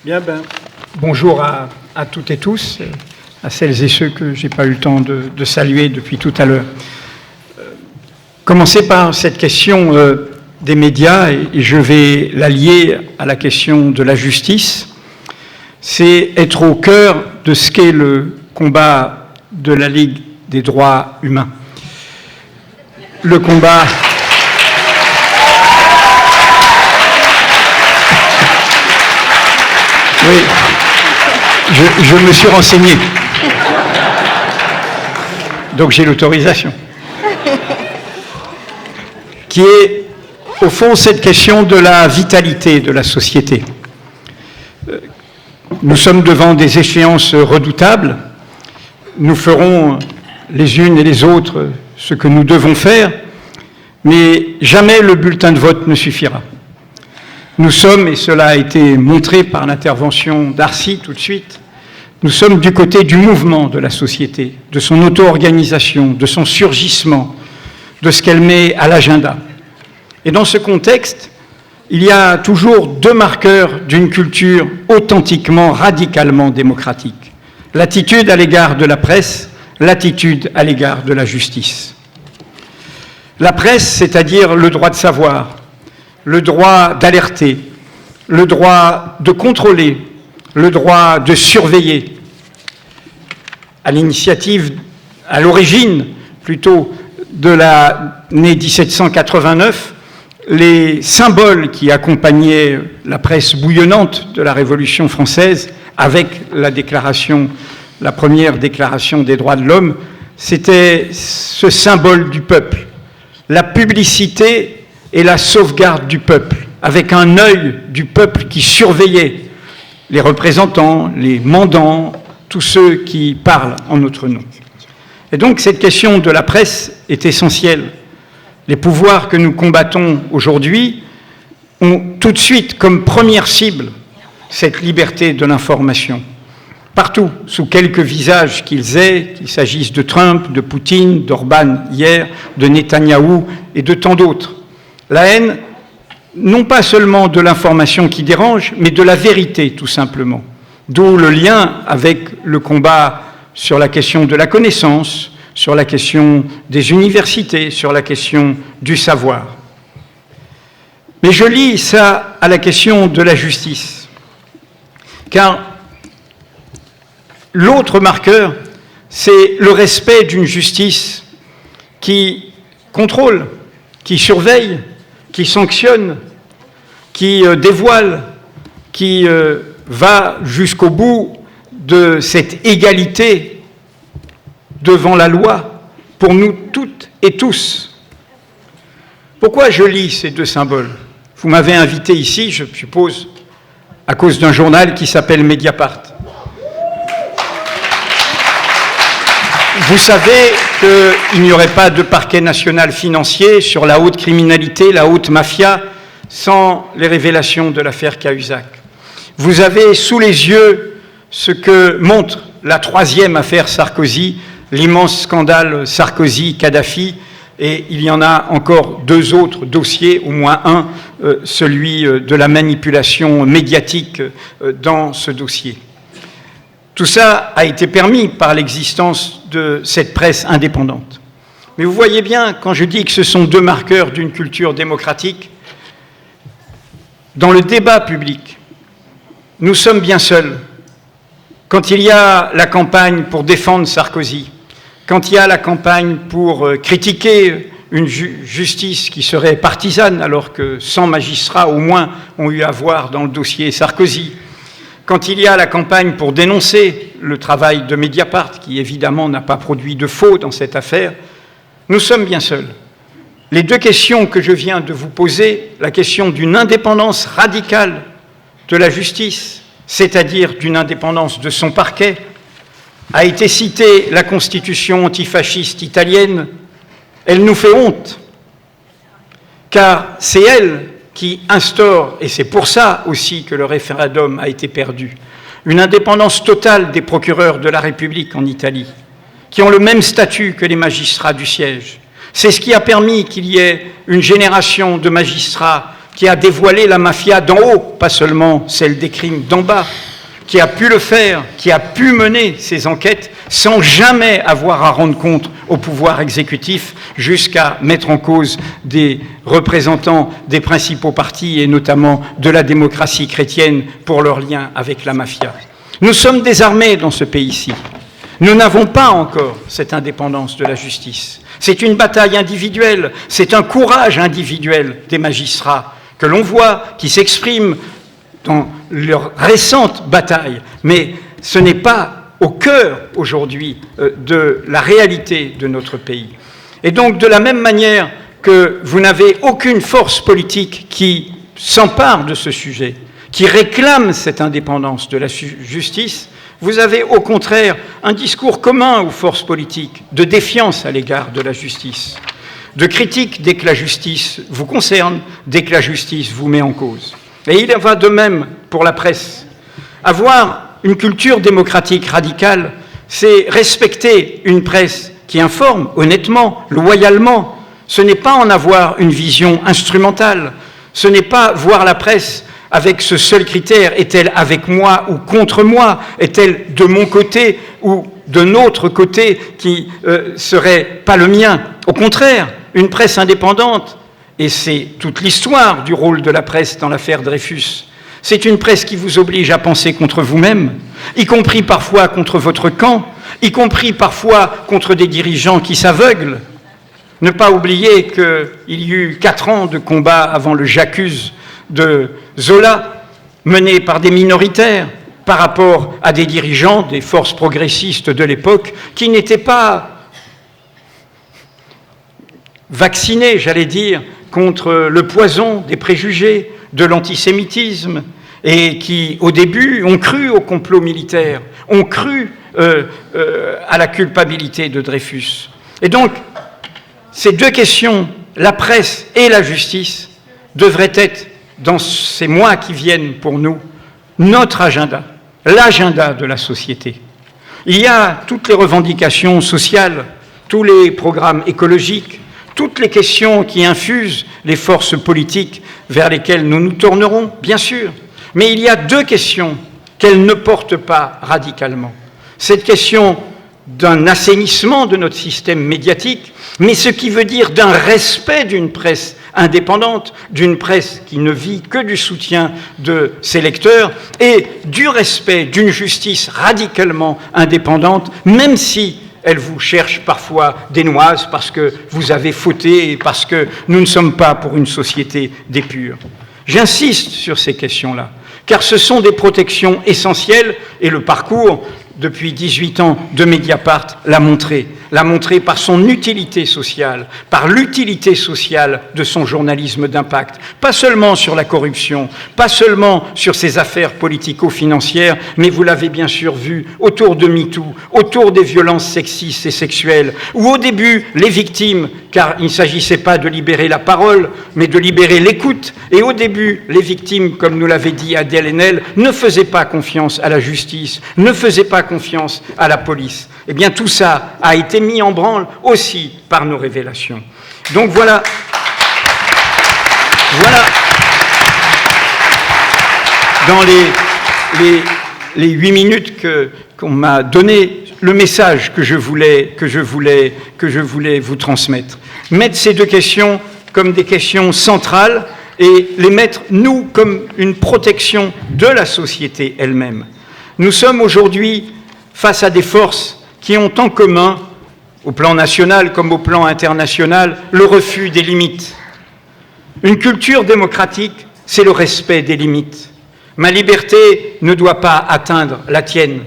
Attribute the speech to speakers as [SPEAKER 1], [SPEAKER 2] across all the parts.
[SPEAKER 1] Bien, bonjour à toutes et tous, à celles et ceux que je n'ai pas eu le temps de saluer depuis tout à l'heure. Commencer par cette question des médias, et je vais la lier à la question de la justice. C'est être au cœur de ce qu'est le combat de la Ligue des droits humains. Le combat... Oui, je me suis renseigné. Donc j'ai l'autorisation. Qui est, au fond, cette question de la vitalité de la société. Nous sommes devant des échéances redoutables. Nous ferons les unes et les autres ce que nous devons faire, mais jamais le bulletin de vote ne suffira. Nous sommes, et cela a été montré par l'intervention d'Arcy tout de suite, nous sommes du côté du mouvement de la société, de son auto-organisation, de son surgissement, de ce qu'elle met à l'agenda. Et dans ce contexte, il y a toujours deux marqueurs d'une culture authentiquement, radicalement démocratique. L'attitude à l'égard de la presse, l'attitude à l'égard de la justice. La presse, c'est-à-dire le droit de savoir, le droit d'alerter, le droit de contrôler, le droit de surveiller. À l'initiative, à l'origine plutôt de l'année 1789, les symboles qui accompagnaient la presse bouillonnante de la Révolution française avec la première déclaration des droits de l'homme, c'était ce symbole du peuple, la publicité et la sauvegarde du peuple, avec un œil du peuple qui surveillait les représentants, les mandants, tous ceux qui parlent en notre nom. Et donc cette question de la presse est essentielle. Les pouvoirs que nous combattons aujourd'hui ont tout de suite comme première cible cette liberté de l'information. Partout, sous quelques visages qu'ils aient, qu'il s'agisse de Trump, de Poutine, d'Orban hier, de Netanyahou et de tant d'autres. La haine, non pas seulement de l'information qui dérange, mais de la vérité, tout simplement. D'où le lien avec le combat sur la question de la connaissance, sur la question des universités, sur la question du savoir. Mais je lie ça à la question de la justice, car l'autre marqueur, c'est le respect d'une justice qui contrôle, qui surveille, qui sanctionne, qui dévoile, qui va jusqu'au bout de cette égalité devant la loi pour nous toutes et tous. Pourquoi je lis ces deux symboles? Vous m'avez invité ici, je suppose, à cause d'un journal qui s'appelle Mediapart. Vous savez qu'il n'y aurait pas de parquet national financier sur la haute criminalité, la haute mafia, sans les révélations de l'affaire Cahuzac. Vous avez sous les yeux ce que montre la troisième affaire Sarkozy, l'immense scandale Sarkozy-Kadhafi, et il y en a encore deux autres dossiers, au moins un, celui de la manipulation médiatique dans ce dossier. Tout ça a été permis par l'existence de cette presse indépendante. Mais vous voyez bien, quand je dis que ce sont deux marqueurs d'une culture démocratique, dans le débat public, nous sommes bien seuls. Quand il y a la campagne pour défendre Sarkozy, quand il y a la campagne pour critiquer une justice qui serait partisane, alors que 100 magistrats au moins ont eu à voir dans le dossier Sarkozy, quand il y a la campagne pour dénoncer le travail de Mediapart, qui évidemment n'a pas produit de faux dans cette affaire, nous sommes bien seuls. Les deux questions que je viens de vous poser, la question d'une indépendance radicale de la justice, c'est-à-dire d'une indépendance de son parquet, a été citée la Constitution antifasciste italienne. Elle nous fait honte, car c'est elle qui instaure, et c'est pour ça aussi que le référendum a été perdu, une indépendance totale des procureurs de la République en Italie, qui ont le même statut que les magistrats du siège. C'est ce qui a permis qu'il y ait une génération de magistrats qui a dévoilé la mafia d'en haut, pas seulement celle des crimes d'en bas, qui a pu le faire, qui a pu mener ces enquêtes sans jamais avoir à rendre compte au pouvoir exécutif, jusqu'à mettre en cause des représentants des principaux partis et notamment de la démocratie chrétienne pour leur lien avec la mafia. Nous sommes désarmés dans ce pays-ci. Nous n'avons pas encore cette indépendance de la justice. C'est une bataille individuelle, c'est un courage individuel des magistrats que l'on voit, qui s'expriment dans leur récente bataille, mais ce n'est pas au cœur aujourd'hui de la réalité de notre pays. Et donc, de la même manière que vous n'avez aucune force politique qui s'empare de ce sujet, qui réclame cette indépendance de la justice, vous avez au contraire un discours commun aux forces politiques de défiance à l'égard de la justice, de critique dès que la justice vous concerne, dès que la justice vous met en cause. Et il en va de même pour la presse. Avoir une culture démocratique radicale, c'est respecter une presse qui informe honnêtement, loyalement. Ce n'est pas en avoir une vision instrumentale. Ce n'est pas voir la presse avec ce seul critère, est-elle avec moi ou contre moi? Est-elle de mon côté ou de notre côté qui serait pas le mien? Au contraire, une presse indépendante, et c'est toute l'histoire du rôle de la presse dans l'affaire Dreyfus, c'est une presse qui vous oblige à penser contre vous-même, y compris parfois contre votre camp, y compris parfois contre des dirigeants qui s'aveuglent. Ne pas oublier qu'il y eut 4 ans de combat avant le J'accuse de Zola, mené par des minoritaires, par rapport à des dirigeants des forces progressistes de l'époque, qui n'étaient pas vaccinés, j'allais dire, contre le poison des préjugés, de l'antisémitisme, et qui, au début, ont cru au complot militaire, ont cru à la culpabilité de Dreyfus. Et donc, ces deux questions, la presse et la justice, devraient être, dans ces mois qui viennent pour nous, notre agenda, l'agenda de la société. Il y a toutes les revendications sociales, tous les programmes écologiques, toutes les questions qui infusent les forces politiques vers lesquelles nous nous tournerons, bien sûr. Mais il y a 2 questions qu'elles ne portent pas radicalement. Cette question d'un assainissement de notre système médiatique, mais ce qui veut dire d'un respect d'une presse indépendante, d'une presse qui ne vit que du soutien de ses lecteurs, et du respect d'une justice radicalement indépendante, même si elle vous cherche parfois des noises parce que vous avez fauté et parce que nous ne sommes pas pour une société des purs. J'insiste sur ces questions-là, car ce sont des protections essentielles, et le parcours depuis 18 ans de Mediapart l'a montré par son utilité sociale, par l'utilité sociale de son journalisme d'impact, pas seulement sur la corruption, pas seulement sur ses affaires politico-financières, mais vous l'avez bien sûr vu autour de MeToo, autour des violences sexistes et sexuelles, où au début, les victimes, car il ne s'agissait pas de libérer la parole, mais de libérer l'écoute, et au début, les victimes, comme nous l'avait dit Adèle Haenel, ne faisaient pas confiance à la justice, ne faisaient pas confiance à la police. Eh bien, tout ça a été mis en branle aussi par nos révélations. Donc voilà dans les 8 minutes qu'on m'a donné, le message que je voulais vous transmettre. Mettre ces 2 questions comme des questions centrales et les mettre, nous, comme une protection de la société elle-même. Nous sommes aujourd'hui face à des forces qui ont en commun, au plan national comme au plan international, le refus des limites. Une culture démocratique, c'est le respect des limites. Ma liberté ne doit pas atteindre la tienne.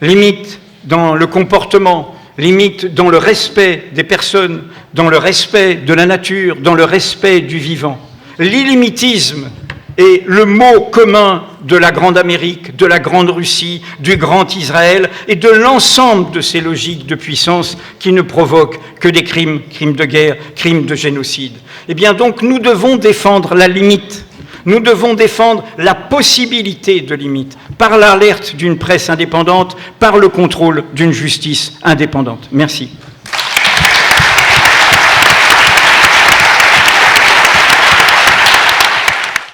[SPEAKER 1] Limite dans le comportement, limite dans le respect des personnes, dans le respect de la nature, dans le respect du vivant. L'illimitisme est le mot commun de la Grande Amérique, de la Grande Russie, du Grand Israël et de l'ensemble de ces logiques de puissance qui ne provoquent que des crimes de guerre, crimes de génocide. Eh bien donc nous devons défendre la limite, nous devons défendre la possibilité de limite par l'alerte d'une presse indépendante, par le contrôle d'une justice indépendante. Merci.